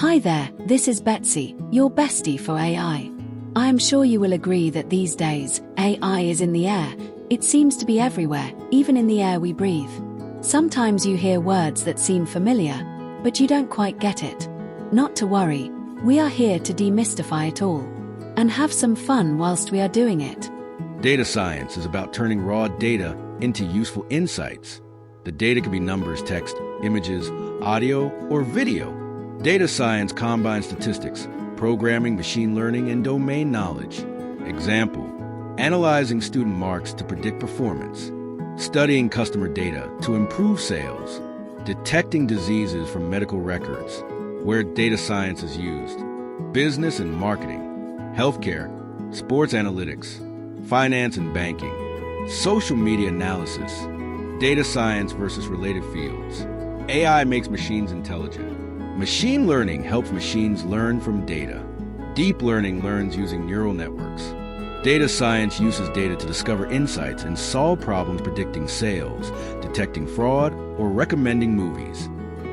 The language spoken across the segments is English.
Hi there, this is Betsy, your bestie for AI. I am sure you will agree that these days, AI is in the air. It seems to be everywhere, even in the air we breathe. Sometimes you hear words that seem familiar, but you don't quite get it. Not to worry, we are here to demystify it all and have some fun whilst we are doing it. Data science is about turning raw data into useful insights. The data can be numbers, text, images, audio, or video. Data science combines statistics, programming, machine learning, and domain knowledge. Example, analyzing student marks to predict performance, studying customer data to improve sales, detecting diseases from medical records, where data science is used, business and marketing, healthcare, sports analytics, finance and banking, social media analysis, data science versus related fields. AI makes machines intelligent. Machine learning helps machines learn from data. Deep learning learns using neural networks. Data science uses data to discover insights and solve problems predicting sales, detecting fraud, or recommending movies.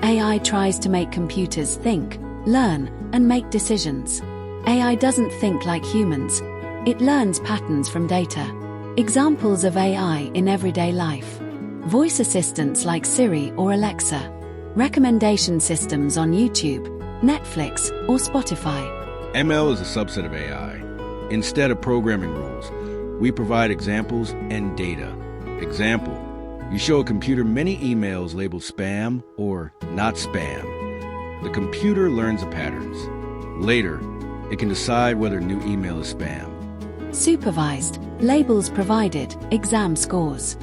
AI tries to make computers think, learn, and make decisions. AI doesn't think like humans. It learns patterns from data. Examples of AI in everyday life. Voice assistants like Siri or Alexa. Recommendation systems on YouTube, Netflix, or Spotify. ML is a subset of AI. Instead of programming rules, we provide examples and data. Example, you show a computer many emails labeled spam or not spam. The computer learns the patterns. Later, it can decide whether a new email is spam. Supervised, labels provided, exam scores.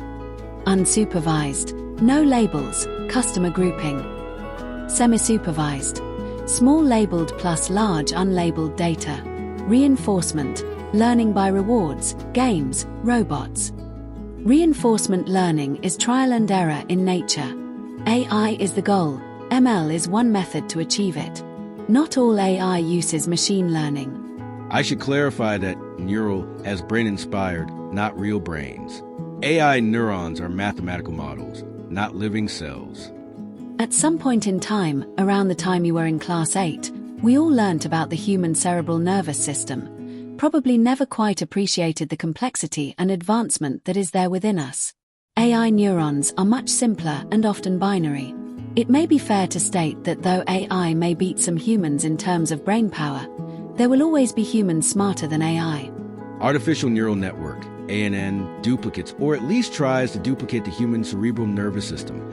Unsupervised, no labels, customer grouping. Semi-supervised, small labeled plus large unlabeled data. Reinforcement, learning by rewards, games, robots. Reinforcement learning is trial and error in nature. AI is the goal, ML is one method to achieve it. Not all AI uses machine learning. I should clarify that neural as brain-inspired, not real brains. AI neurons are mathematical models, not living cells. At some point in time, around the time you were in class 8, we all learnt about the human cerebral nervous system, probably never quite appreciated the complexity and advancement that is there within us. AI neurons are much simpler and often binary. It may be fair to state that though AI may beat some humans in terms of brain power, there will always be humans smarter than AI. Artificial neural network, ANN, duplicates or at least tries to duplicate the human cerebral nervous system.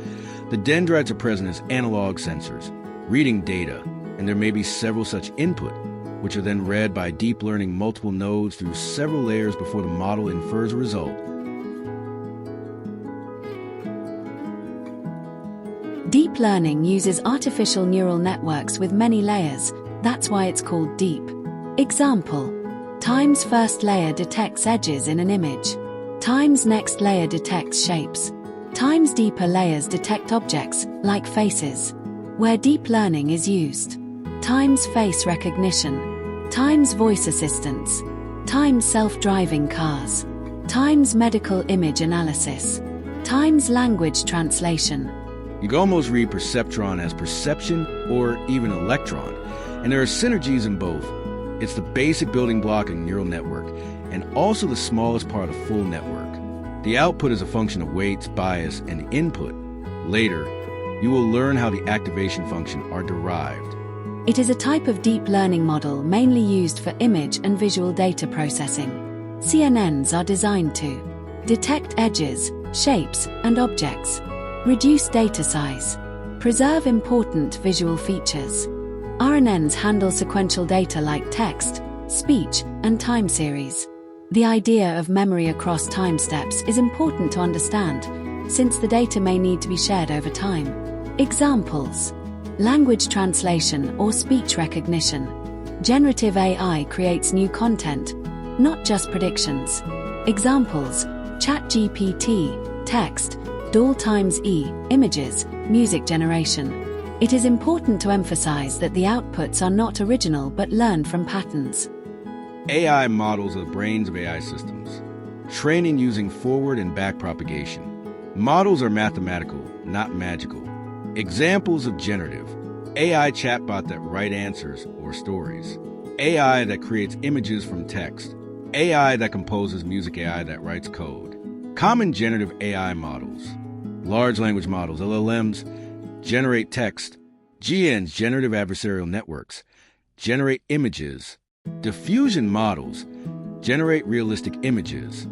The dendrites are present as analog sensors, reading data, and there may be several such input, which are then read by deep learning multiple nodes through several layers before the model infers a result. Deep learning uses artificial neural networks with many layers, that's why it's called deep. Example, times first layer detects edges in an image. Times next layer detects shapes. Times deeper layers detect objects, like faces. Where deep learning is used. Times face recognition. Times voice assistants. Times self-driving cars. Times medical image analysis. Times language translation. You can almost read perceptron as perception or even electron, and there are synergies in both. It's the basic building block in neural network, and also the smallest part of full network. The output is a function of weights, bias, and input. Later, you will learn how the activation function are derived. It is a type of deep learning model mainly used for image and visual data processing. CNNs are designed to detect edges, shapes, and objects, reduce data size, preserve important visual features. RNNs handle sequential data like text, speech, and time series. The idea of memory across time steps is important to understand, since the data may need to be shared over time. Examples: language translation or speech recognition. Generative AI creates new content, not just predictions. Examples: ChatGPT, text, DALL times E, images, music generation. It is important to emphasize that the outputs are not original but learned from patterns. AI models are the brains of AI systems. Training using forward and back propagation. Models are mathematical, not magical. Examples of generative. AI chatbot that write answers or stories, AI that creates images from text, AI that composes music, AI that writes code. Common generative AI models. Large language models, LLMs, generate text. GNs, generative adversarial networks, generate images. Diffusion models generate realistic images.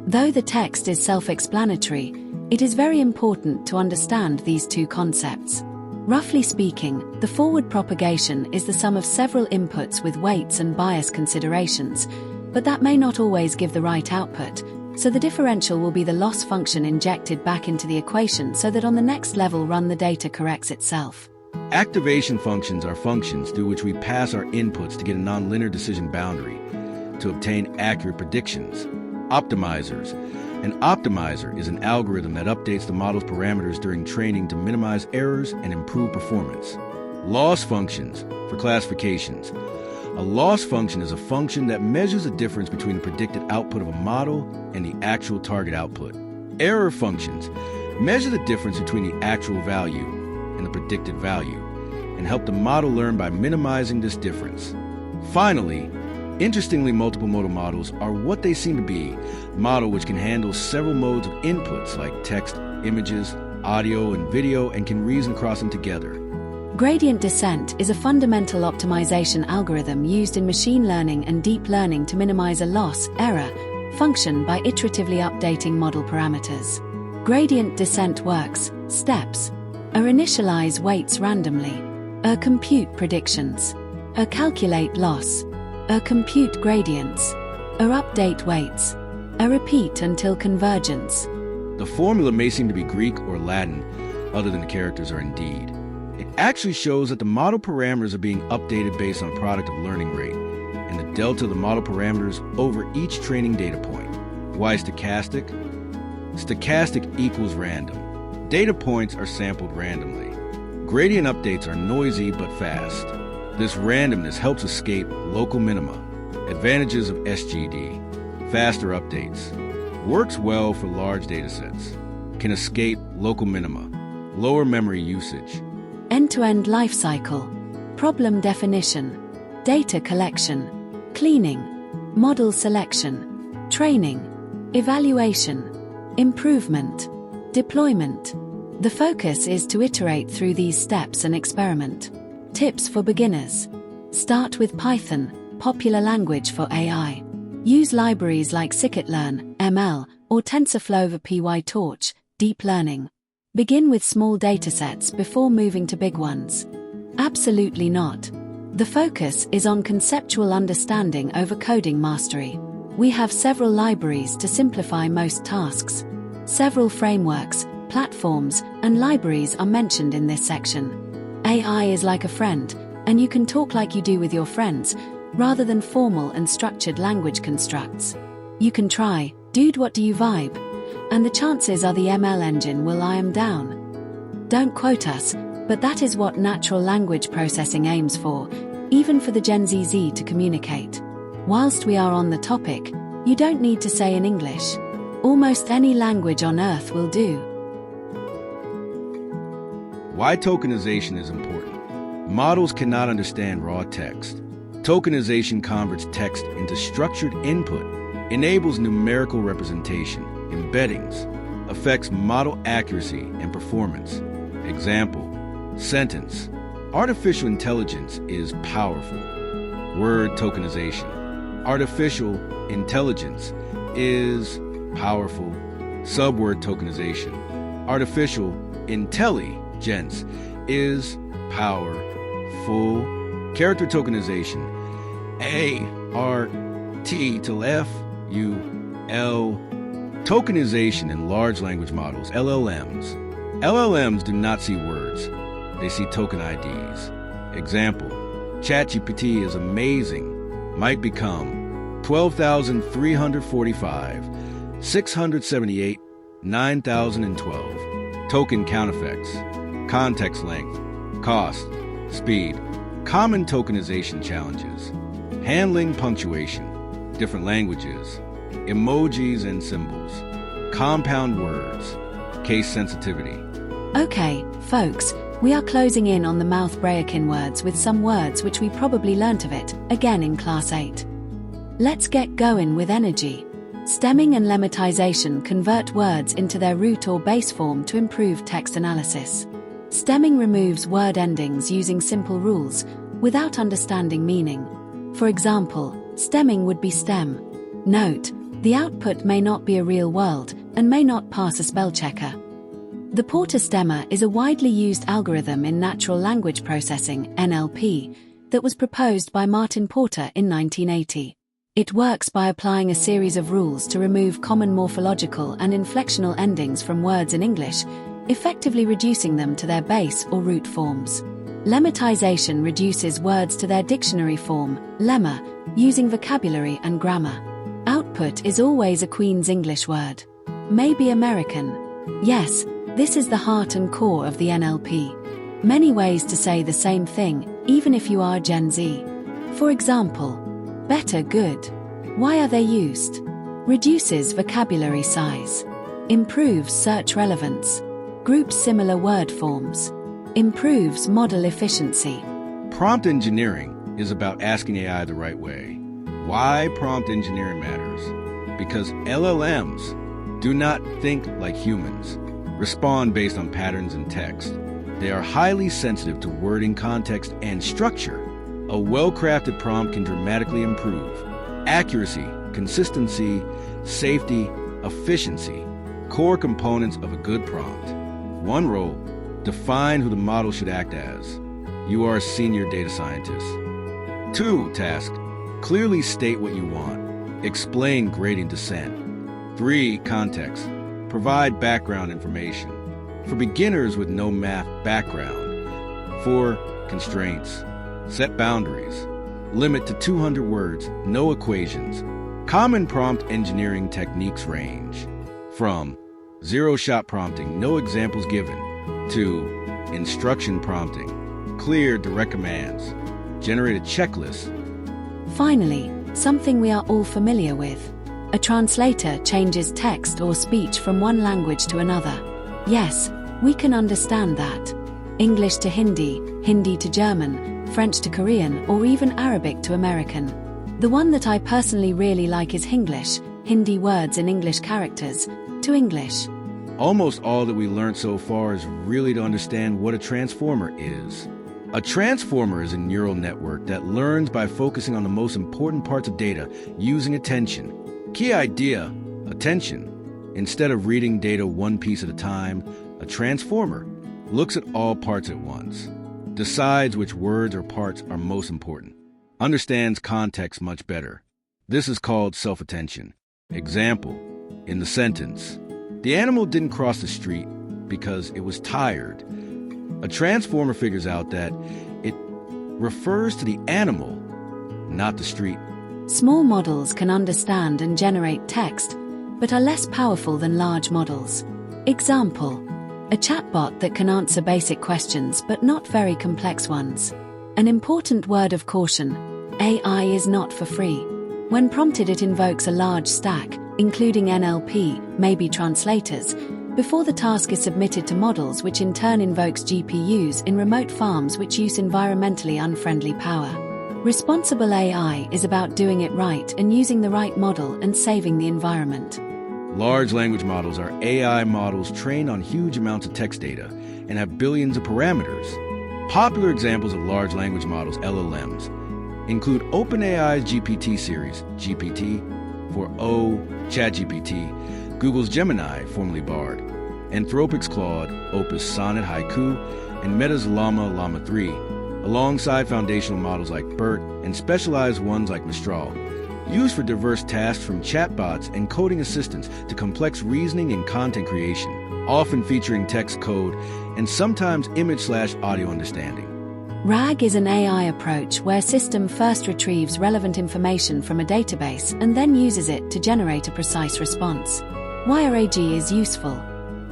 Though the text is self-explanatory, it is very important to understand these two concepts. Roughly speaking, the forward propagation is the sum of several inputs with weights and bias considerations, but that may not always give the right output, so the differential will be the loss function injected back into the equation so that on the next level run the data corrects itself. Activation functions are functions through which we pass our inputs to get a nonlinear decision boundary to obtain accurate predictions. Optimizers. An optimizer is an algorithm that updates the model's parameters during training to minimize errors and improve performance. Loss functions for classifications. A loss function is a function that measures the difference between the predicted output of a model and the actual target output. Error functions measure the difference between the actual value and the predicted value and help the model learn by minimizing this difference. Finally, interestingly, multiple modal models are what they seem to be, a model which can handle several modes of inputs like text, images, audio, and video and can reason across them together. Gradient descent is a fundamental optimization algorithm used in machine learning and deep learning to minimize a loss, error, function by iteratively updating model parameters. Gradient descent works, steps, initialize weights randomly, compute predictions, calculate loss, compute gradients, update weights, repeat until convergence. The formula may seem to be Greek or Latin, other than the characters are indeed. It actually shows that the model parameters are being updated based on product of learning rate and the delta of the model parameters over each training data point. Why stochastic? Stochastic equals random. Data points are sampled randomly. Gradient updates are noisy but fast. This randomness helps escape local minima. Advantages of SGD. Faster updates. Works well for large datasets. Can escape local minima. Lower memory usage. End-to-end life cycle. Problem definition. Data collection. Cleaning. Model selection. Training. Evaluation. Improvement. Deployment. The focus is to iterate through these steps and experiment. Tips for beginners. Start with Python, popular language for AI. Use libraries like scikit-learn, ML, or TensorFlow for PyTorch, deep learning. Begin with small datasets before moving to big ones. Absolutely not. The focus is on conceptual understanding over coding mastery. We have several libraries to simplify most tasks. Several frameworks, platforms, and libraries are mentioned in this section. AI is like a friend, and you can talk like you do with your friends, rather than formal and structured language constructs. You can try, dude, what do you vibe? And the chances are the ML engine will lie 'em down. Don't quote us, but that is what natural language processing aims for, even for the Gen Z to communicate. Whilst we are on the topic, you don't need to say in English. Almost any language on Earth will do. Why tokenization is important. Models cannot understand raw text. Tokenization converts text into structured input, enables numerical representation, embeddings, affects model accuracy and performance. Example, sentence. Artificial intelligence is powerful. Word tokenization. Artificial intelligence is powerful. Subword tokenization. Artificial intelligence is powerful. Character tokenization. A-R-T till F-U-L. Tokenization in large language models, LLMs. LLMs do not see words. They see token IDs. Example, ChatGPT is amazing. Might become 12,345, 678, 9,012. Token count effects, context length, cost, speed. Common tokenization challenges, handling punctuation, different languages, emojis and symbols, compound words, case sensitivity. Okay, folks, We are closing in on the mouth-breaking words with some words which we probably learnt of it, again in Class 8. Let's get going with energy. Stemming and lemmatization convert words into their root or base form to improve text analysis. Stemming removes word endings using simple rules, without understanding meaning. For example, stemming would be stem. Note, the output may not be a real world, and may not pass a spell checker. The Porter stemmer is a widely used algorithm in natural language processing, NLP, that was proposed by Martin Porter in 1980. It works by applying a series of rules to remove common morphological and inflectional endings from words in English, effectively reducing them to their base or root forms. Lemmatization reduces words to their dictionary form, lemma, using vocabulary and grammar. Output is always a Queen's English word. Maybe American. Yes, this is the heart and core of the NLP. Many ways to say the same thing, even if you are Gen Z. For example, better, good. Why are they used? Reduces vocabulary size. Improves search relevance. Groups similar word forms. Improves model efficiency. Prompt engineering is about asking AI the right way. Why prompt engineering matters? Because LLMs do not think like humans, respond based on patterns in text. They are highly sensitive to wording, context, and structure. A well-crafted prompt can dramatically improve accuracy, consistency, safety, efficiency, core components of a good prompt. 1 role, define who the model should act as. You are a senior data scientist. 2 task, clearly state what you want. Explain gradient descent. 3 context, provide background information. For beginners with no math background. 4 constraints, set boundaries. Limit to 200 words, no equations. Common prompt engineering techniques range from zero-shot prompting, no examples given, to instruction prompting, clear, direct commands, generate a checklist. Finally, something we are all familiar with. A translator changes text or speech from one language to another. Yes, we can understand that. English to Hindi, Hindi to German, French to Korean, or even Arabic to American. The one that I personally really like is Hinglish, Hindi words in English characters, to English. Almost all that we learned so far is really to understand what a transformer is. A transformer is a neural network that learns by focusing on the most important parts of data using attention. Key idea, attention. Instead of reading data one piece at a time, a transformer looks at all parts at once, decides which words or parts are most important, understands context much better. This is called self-attention. Example, in the sentence, the animal didn't cross the street because it was tired. A transformer figures out that it refers to the animal, not the street. Small models can understand and generate text, but are less powerful than large models. Example, a chatbot that can answer basic questions but not very complex ones. An important word of caution, AI is not for free. When prompted, it invokes a large stack, including NLP, maybe translators, before the task is submitted to models, which in turn invokes GPUs in remote farms which use environmentally unfriendly power. Responsible AI is about doing it right and using the right model and saving the environment. Large language models are AI models trained on huge amounts of text data and have billions of parameters. Popular examples of large language models, LLMs, include OpenAI's GPT series, GPT, for O, ChatGPT, Google's Gemini, formerly Bard, Anthropic's Claude, Opus Sonnet Haiku, and Meta's Llama 3, alongside foundational models like BERT and specialized ones like Mistral, used for diverse tasks from chatbots and coding assistants to complex reasoning and content creation, often featuring text code and sometimes image/audio understanding. RAG is an AI approach where a system first retrieves relevant information from a database and then uses it to generate a precise response. Why RAG is useful.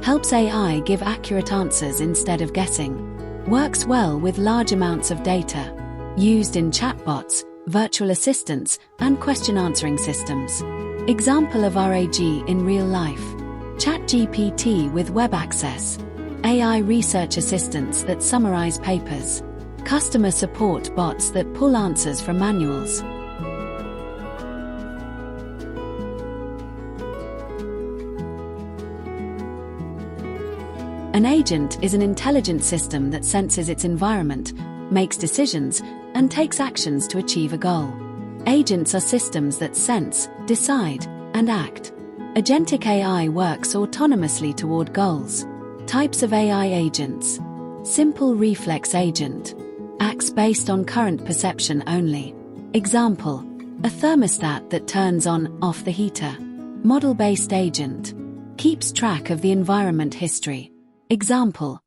Helps AI give accurate answers instead of guessing. Works well with large amounts of data. Used in chatbots, virtual assistants, and question-answering systems. Example of RAG in real life. ChatGPT with web access. AI research assistants that summarize papers, customer support bots that pull answers from manuals. An agent is an intelligent system that senses its environment, makes decisions, and takes actions to achieve a goal. Agents are systems that sense, decide, and act. Agentic AI works autonomously toward goals. Types of AI agents. Simple reflex agent. Acts based on current perception only. Example: a thermostat that turns on/off the heater. Model-based agent. Keeps track of the environment history. Example: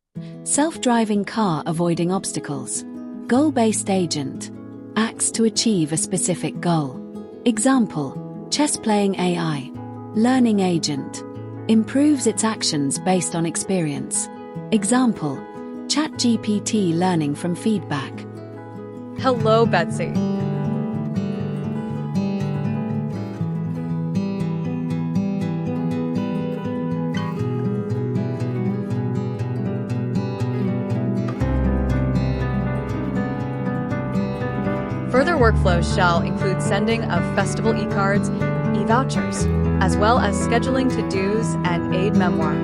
self-driving car avoiding obstacles. Goal-based agent. Acts to achieve a specific goal. Example: chess-playing AI. Learning agent. Improves its actions based on experience. Example: ChatGPT learning from feedback. Hello, Betsy. Further workflows shall include sending of festival e-cards, e-vouchers, as well as scheduling to-dos and aid memoir.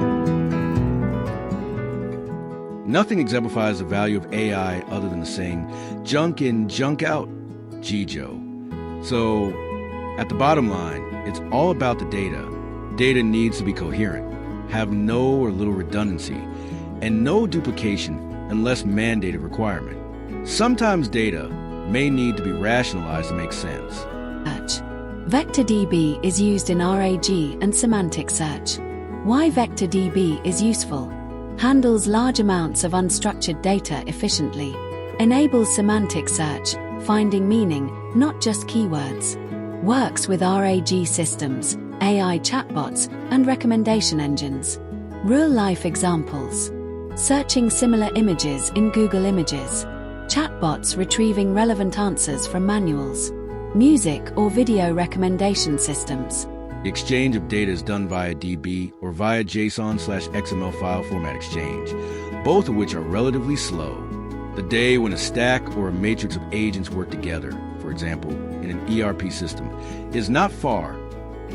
Nothing exemplifies the value of AI other than the saying, junk in, junk out, G-Joe. So, at the bottom line, it's all about the data. Data needs to be coherent, have no or little redundancy, and no duplication unless mandated requirement. Sometimes data may need to be rationalized to make sense. Search. VectorDB is used in RAG and semantic search. Why VectorDB is useful? Handles large amounts of unstructured data efficiently. Enables semantic search, finding meaning, not just keywords. Works with RAG systems, AI chatbots, and recommendation engines. Real-life examples. Searching similar images in Google Images. Chatbots retrieving relevant answers from manuals. Music or video recommendation systems. The exchange of data is done via DB or via JSON/XML file format exchange, both of which are relatively slow. The day when a stack or a matrix of agents work together, for example, in an ERP system, is not far.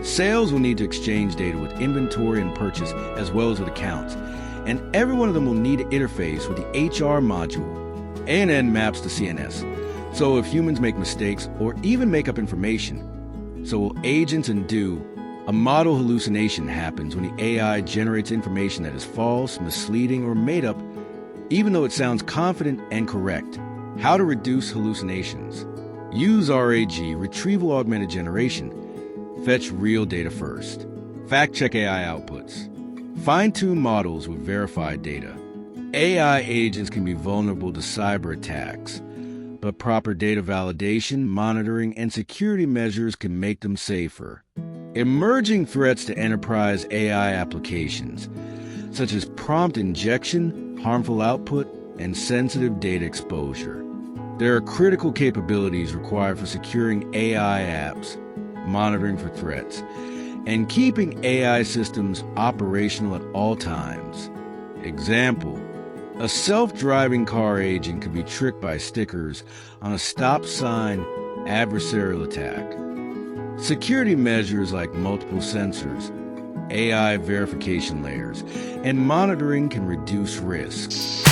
Sales will need to exchange data with inventory and purchase as well as with accounts, and every one of them will need to interface with the HR module. ANN maps to CNS, so if humans make mistakes or even make up information, so will agents and do. A model hallucination happens when the AI generates information that is false, misleading, or made up, even though it sounds confident and correct. How to reduce hallucinations. Use RAG, Retrieval-Augmented Generation. Fetch real data first. Fact-check AI outputs. Fine-tune models with verified data. AI agents can be vulnerable to cyber attacks, but proper data validation, monitoring, and security measures can make them safer. Emerging threats to enterprise AI applications, such as prompt injection, harmful output, and sensitive data exposure. There are critical capabilities required for securing AI apps, monitoring for threats, and keeping AI systems operational at all times. Example: a self-driving car agent could be tricked by stickers on a stop sign adversarial attack. Security measures like multiple sensors, AI verification layers, and monitoring can reduce risks.